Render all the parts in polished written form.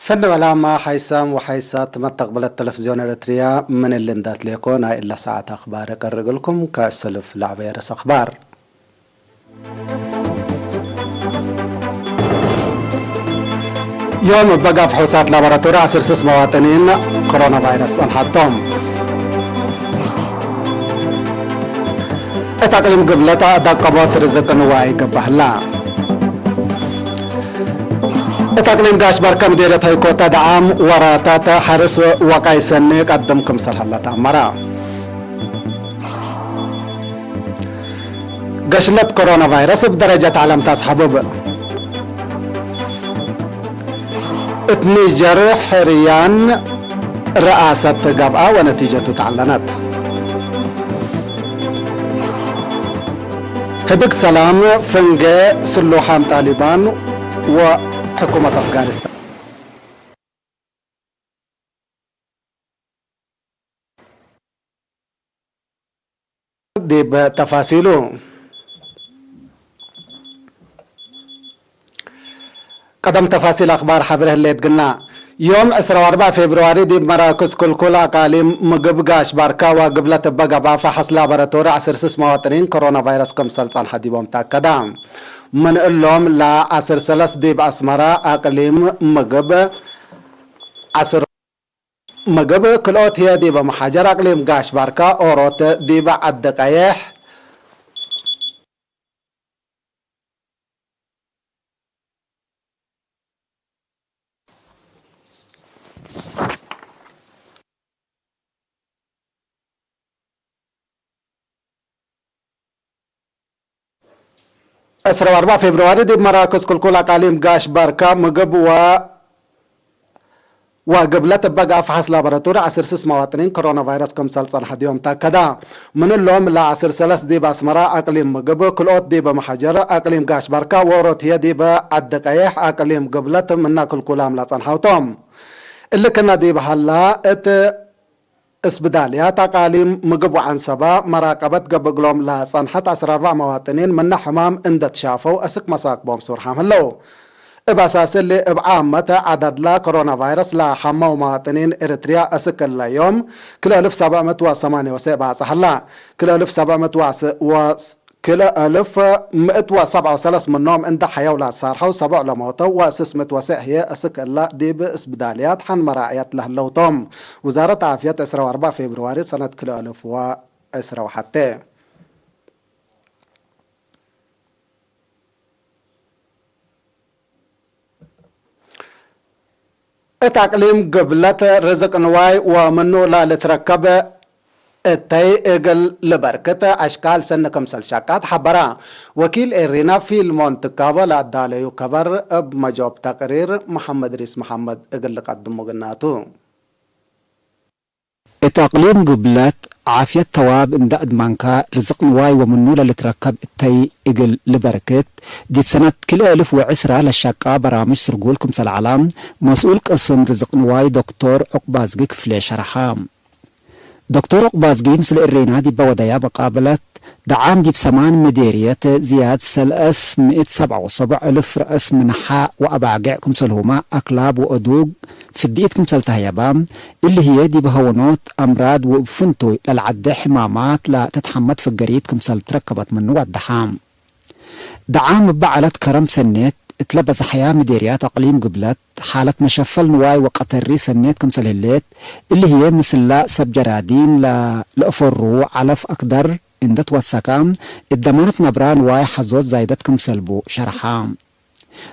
سنة علامة حيسام وحيسات تمتقبل التلفزيون الاريتريا من اللندات ليكونا إلا ساعة أخبار أقرق لكم كأسلف لعبيرس أخبار. يوم بقى فحوصات لابراتوريا عسر سس مواطنين كورونا فيروس انحطهم. اتاقلم قبلتا دقبات رزق نواي قبهلا. اتاقلم داش بركة مديرة هيكوتا دعام وراتات حرس وقاي سنة قدمكم سلحلة عمرا. قشلت كورونا فيروس بدرجة علم تصحبب. اتنجر حريان رئاسة قبعة ونتيجته تعلنت. هدك سلام فنجة سلوحان طالبان وحكومة أفغانستان. دي بتفاصيله قدم تفاصيل أخبار حبره اللي تقلنا يوم 14 فبراير دي مراكز كل أقاليم مقبقاش باركا وقبلة بقى بافحص لابراتوري عسر سس مواطنين كورونا فيروس كم سلطان حديبهم تاكدا من اللوم لا عسر سلس دي بأسمرا أقليم مقب عسر مقب كلوت هي دي بمحاجر أقليم قاش باركا أوروت دي بعدقايح أسرع 4 فبراير دي مراكز كل أقاليم قاش باركا مقب وقبلت بقى فحص لابراتوري عسر سس مواطنين كورونا فيروس كم سلطان حديهم تاكدا من اللوم لا عسر سلس دي بأسمرا أقليم مقب كلوت دي بمحجر أقليم قاش باركا وروت هي دي بعدقايح أقليم قبلت منا كل لا صنحوتهم اللي كنا دي بحلا اسبداليات أقاليم مقب وعنسبا مراقبة قبقلهم لا صنحت 14 مواطنين من حمام اندت شافوا اسك مساك بوم سور حاملو بأساس اللي بعامة عدد لا كورونا فيروس لا حمو مواطنين اريتريا اسك اليوم كل 1778 صحلا كل 1177 منهم عند حياة ولا صارحوا 7 لموتوا واسسمة وسع هي اسك الله دي باسبداليات حن مراعيات له اللوتم وزارة عافية 14 فبراير سنة كل 1010 حتى اتاقليم قبلت رزق نواي ومنو لا لتركب التاي اقل لبركة اشكال سنكم سلشاكات حبرا وكيل ارينا في المنطقة لا داليو كبر بمجوب تقرير محمد ريس محمد اقل قدمو قناتو اتاقليم قبلت عافية تواب اندقد مانكا رزق نواي ومنولا لتركب التاي اقل لبركت دي بسنة كل 1010 للشاقة برامج سرقولكم سالعالم مسؤول قسم رزق نواي دكتور عقبازقي كفلي شرحام دكتور عقبازقي مثل الرينا دي بودايا بقابلت دعام دي بسمان مديرية زياد سلأس 177 ألف رأس منحاء وأباقعكم سلهما أكلاب وأدوق في الديتكم سلتهيبام اللي هي دي بهونوت أمراض وبفنتو للعدة حمامات لا تتحمد في القريتكم سلتركبت منو الدحام دعام بعلت كرم سنت اتلبس حياة مديريات أقليم قبلت حالة مشفل نواي وقطري سنتكم سلهلت اللي هي مثل لا سبجرادين لأفرو علف أقدر اندت والسكام الدمانت نبران واي حزوت زايدتكم سلبو شرحام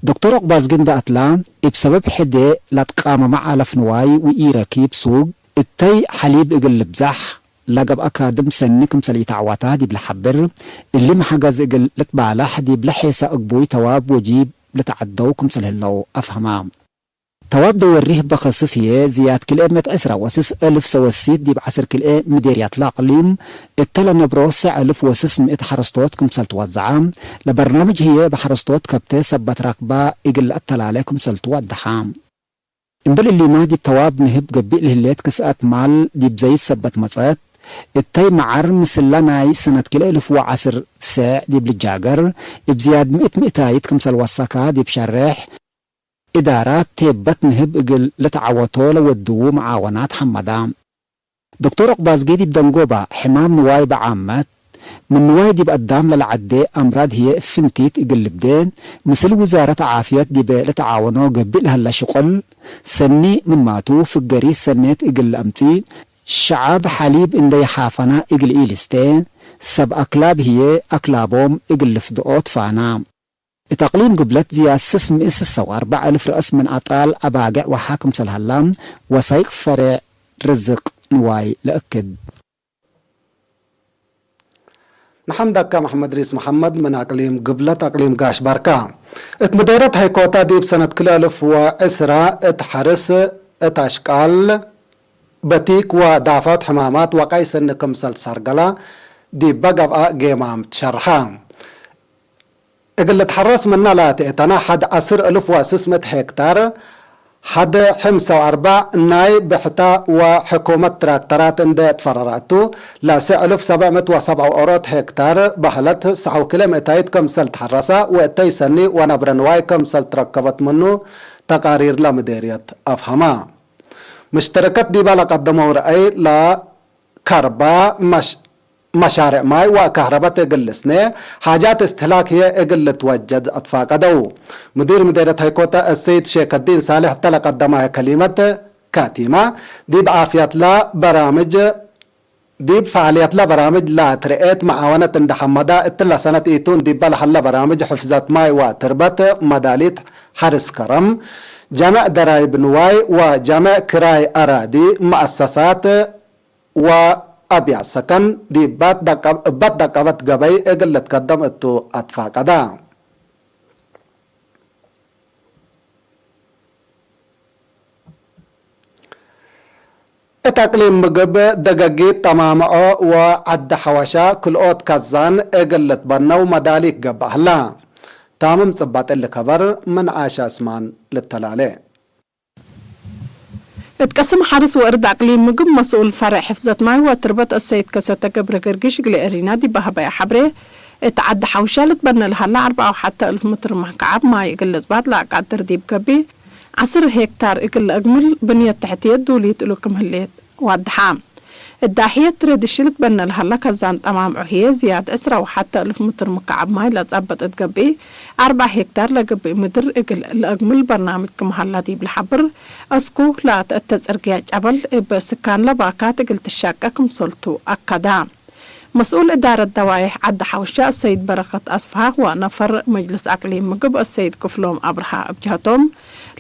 دكتور عقبازقين دا أتلام بسبب حدي لا تقام مع علف نواي وإيراكيب سوق التي حليب اقل بزح لقب أكادم سنكم سلي تعواتا دي بلحبر اللي محجز اقل لتبالح دي بلحيسا اقبوي تواب وجيب لتعدوكم سلهلو أفهمام تواب دوريه بخصص هي زياد كل 110 وسس 1000 سواسيت دي بعسر كل مديريات لاقليم التلا نبروس 1000 وسس 100 حرستوت كم سلتوزعام لبرنامج هي بحرستوت كبتة سبت راكبة إقل التلا عليكم سلتو الدحام اندل اللي ما دي تواب نهب قبئ لهليت كسات مال دي بزيد سبت مصات التاي معر مسلناي سنة كل 1010 ساع دي بالجاجر بزياد 100 مئتايت كم سلوسكا دي بشرح إدارات تيبت نهب إقل لتعوتو لودو معاونات حمدا دكتور أقباز جيدي بدنقوبة حمام نواي بعامات من نواي دي بقدام للعدي أمراض هي فنتيت إقل بدين مثل وزارة عافية دي لتعاونو قبلها لشقل سني من ماتو في الجريس سنيت إقل أمتي شعب حليب إندي حافنا إقل إيلستين سب أكلاب هي أكلابهم إقل فدقوت فانا تقليم قبلت زياسس مئس السو 4000 رأس من أطال أباقع وحاكم سلهلام وسيق فرع رزق نواي لأكد نحمدك محمد ريس محمد من أقليم قبلة أقليم قاش باركا اتمديرت هيكوتا ديب سنة كل ألف وإسرا اتحرس اتاشكال بتيك ودافات حمامات وقايس انكم سرقلا دي بقى جيمام تشرحام اقل تحرس منا لا تأتنا حد 10,600 هكتار حد 45 ناي بحتا وحكومة تراكترات اندات فرراتو لا 1707 أورات هكتار بحلت 9 كيلومتر كم سل تحرسا واتي سني ونبرنواي كم سل تركبت منه تقارير لمديرية أفهما مشتركات دي بالا قدموا رأي لا كربا مشاريع ماي وكهرباء اقلسني حاجات استهلاك هي اقل توجد اتفاقدو مديرة هيكوتا السيد شيخ الدين صالح تلا قدمها كلمة كاتمة دي بعافية لا برامج دي بفعاليات لا برامج لا ترئيت معاونة اند حمدا اتلا سنة ايتون دي بالحلا برامج حفظات ماي وتربت مداليت حرس كرم جمع درايب نواي وجمع كراي أراضي مؤسسات وأبيع سكن دي بات دقبت قبي اقل تقدم اتو أتفاق دا اتاقليم مقب دقاقي تمامه وعد حواشا كل اوت كزان اقل تبنو مداليك قبه لا تامم صبات اللي كبر من عاشا اسمان للتلالي اتقسم حارس وارد عقليم مقب مسؤول فرع حفظة ماي وتربط السيد كساتا قبر قرقش قلي ارينا دي بها حبري اتعد حوشالة بنا لها لا 4 حتى 1000 متر محكعب ماي اقل زباد لا قاعد ترديب كبي 10 هكتار اقل اقمل بنية تحتية دوليت لكم هليت وادحام الداحية تريد الشلت بنا لها لا كزان تمام عهية زياد اسرة وحتى 1000 متر مكعب ماي لا تثبت اتقبي 4 هكتار لقبي مدر اقل الاقمل برنامجكم هلا دي بالحبر اسكو لا تتزرقيا جبل بسكان لباكات اقل تشاككم سلطو اكدا مسؤول إدارة دوائح عد حوشاء السيد بركة أصفها ونفر مجلس أقليم مقب السيد كفلوم أبرها أبجهتهم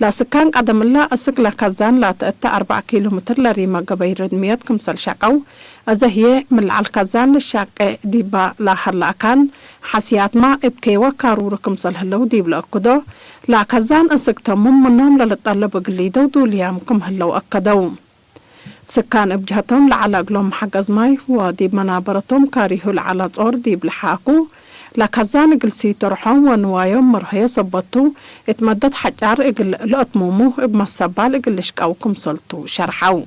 لا سكان قدم الله أسقلا كزان لا تأتى 4 كيلومتر لريما قبير ردميات كمسل شاقو أزهيه من الكزان للشاقة ديبا لا هلا كان حسيات ما ابكي وكارور كمسل هلو ديب لأكدو لا كزان أسقتا منهم للطلب قليدو دوليام كم هلو أكدو سكان ابجهتهم لعلى قلوم حقز ماي ودي منابرتهم كاريهو لعلى طور دي بلحاقو لكزان قلسي ترحون ونوايوم مرهيو صبتو اتمدد حجار اقل لأطمومو بمصبال اقل شكاوكم سلطو شرحو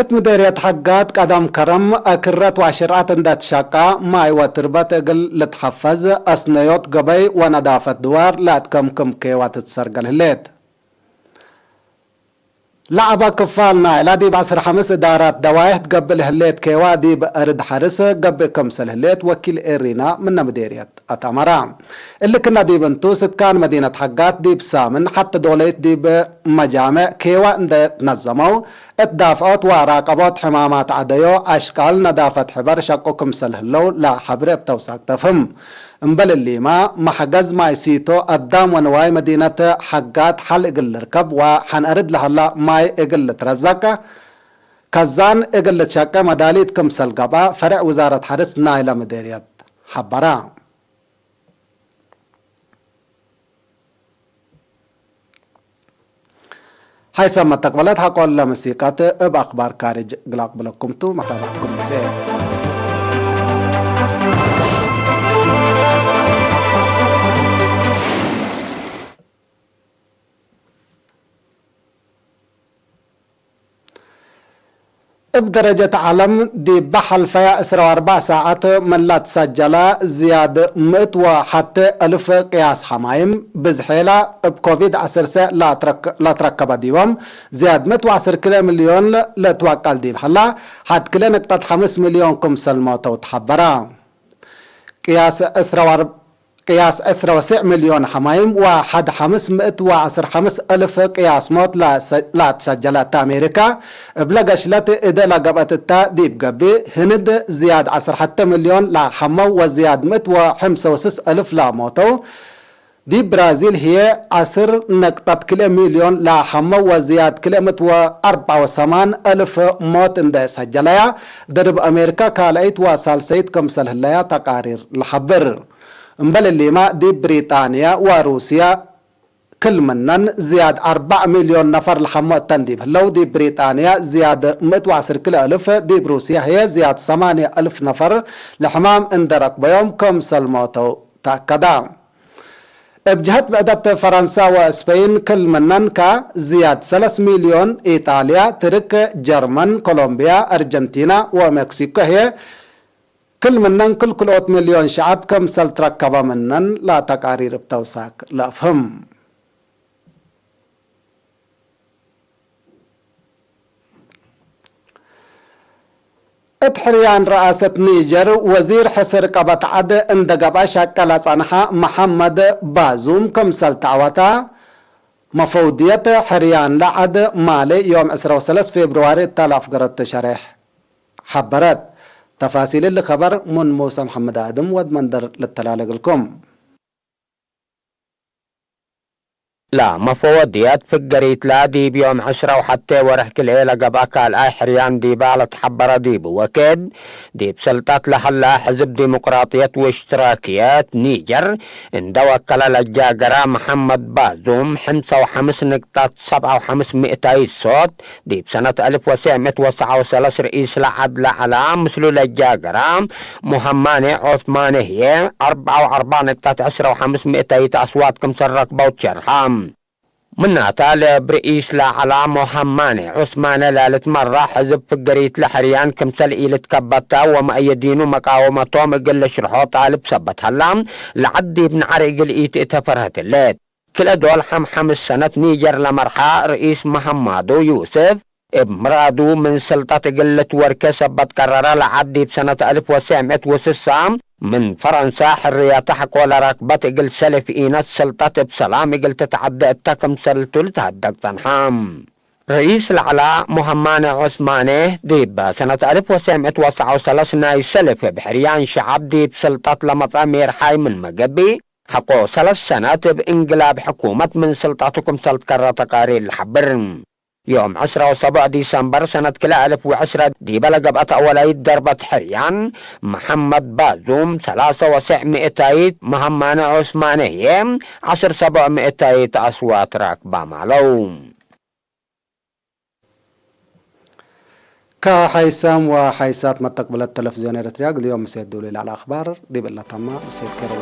اتمديرية حقات قدم كرم اكرت وعشرات اندات شاقا ماي وتربت اقل لتحفز اسنيوت قبي وندافت دوار لا تكمكم كيوات تسرقل هليت لعبة كفالنا لا دي بعصر 5 إدارات دوايح تقبل هليت كيوا دي بأرد حارس قبل كمسل هليت وكيل إيرينا من مديرية أتامرام اللي كنا دي بنتو سكان مدينة حقات دي بسامن حتى دوليت دي بمجامع كيوا نظموا الدافعات وراقبات حمامات عديو أشكال ندافة حبر شقو كمسل هلو لا حبر بتوساق تفهم انبل اللي ما حجز ما يسيتو قدام ونواي مدينة حقات حل اقل ركب وحنقرد لها لا ماي اقل ترزاكا كزان اقل تشاكا مداليت كمسل قبا فرع وزارة حرس نايلة مديريات حبرا هاي سما تقبلت حقول لمسيقات اب اخبار كارج قلاق بلكمتو متابعتكم يسير بدرجة عالم دي بحل فيا 4 ساعات من لا تسجل زياد 100 وحتى 1000 قياس حمايم بزحيلة بكوفيد 10 لا تركب ديوم زياد 110 كيلو مليون لا توكل دي بحلا حد كلا نقطة 5 مليون كمسل موت وتحبرا قياس 9 مليون حمايم وحد 515 قياس موت لا تسجلت أمريكا بلغشلت إذا لقبت التا ديب قبي هند زياد 10 مليون لا حمو وزياد 165 لا موتو دي برازيل هي 10 كيلو مليون لا حمو وزياد كلمة 84 ألف موت اند سجلها درب أمريكا كالأيت وسالسيت كمسل هلايا تقارير الحبر مبل اللي ما دي بريطانيا وروسيا كل منن زياد 4 مليون نفر الحمو التنديب لو دي بريطانيا زياد 110 كيلو ألف دي بروسيا هي زياد 8 ألف نفر لحمام اندرك بيوم كمسل موتو تأكدا بجهة بأدت فرنسا واسبين كل منن زياد 3 مليون إيطاليا ترك جرمن كولومبيا أرجنتينا ومكسيكو هي كل منن كل 100 مليون شعب كم سل تركب منن لا تقارير بتوساك لا فهم اتحريان رئاسة نيجر وزير حسر قبط عد اندقبا شاكلا صنحا محمد بازوم كم سل تعوتا مفوضية حريان لعد مالي يوم 13 فبراير تلاف قرد تشريح حبرت تفاصيل الخبر من موسى محمد آدم ودمندر للتلالق لكم لا مفوضيات فقريت لا دي بيوم 10 وحتى ورح كل عيلة قباكا الآي حريان دي بالة حبرة دي بوكد دي بسلطات لحلا حزب ديمقراطية واشتراكيات نيجر اندوكل للجاقرة محمد بازوم 5.5 صوت دي بسنة 1939 رئيس العدل على مثل للجاقرة مهماني عثماني هي 4.10 أصوات كمسر ركبة وتشرحام من تالي برئيس لعلا مهماني عثمان لالت مرة حزب فقريت لحريان كمسل إيلة كبتا ومأيدينو مقاومتهم قل شرحو طالب سبت هلام لعدي بن عريق الإيت اتفرهت الليت كل دول 5 سنة نيجر لمرحا رئيس محمدو يوسف مرادو من سلطة قلة وركة سبت قرر لعدي بسنة 1906 من فرنسا حرية تحق ولا ركبة قل سلف إينات سلطة بسلام قل تتعدى التكم سلطة لتهدق تنحام رئيس العلاء مهمان عثماني ديب سنة 1939 يسلف بحريان شعب ديب سلطة لمطامير حي من مقبي حقو 3 سنوات بإنقلاب حكومة من سلطتكم سلط كرة تقارير الحبر يوم 10 و7 ديسمبر سنة كلا 1010 دي بلغ بقى أوليد ضربة حريان محمد بازوم 3.2 مهمان عثمانية 10.7 أصوات راكبة معلوم كحيسام وحيسات متقبل التلفزيون الرياض اليوم مسيد دولي على الأخبار دي بالله تما مسيد كيرو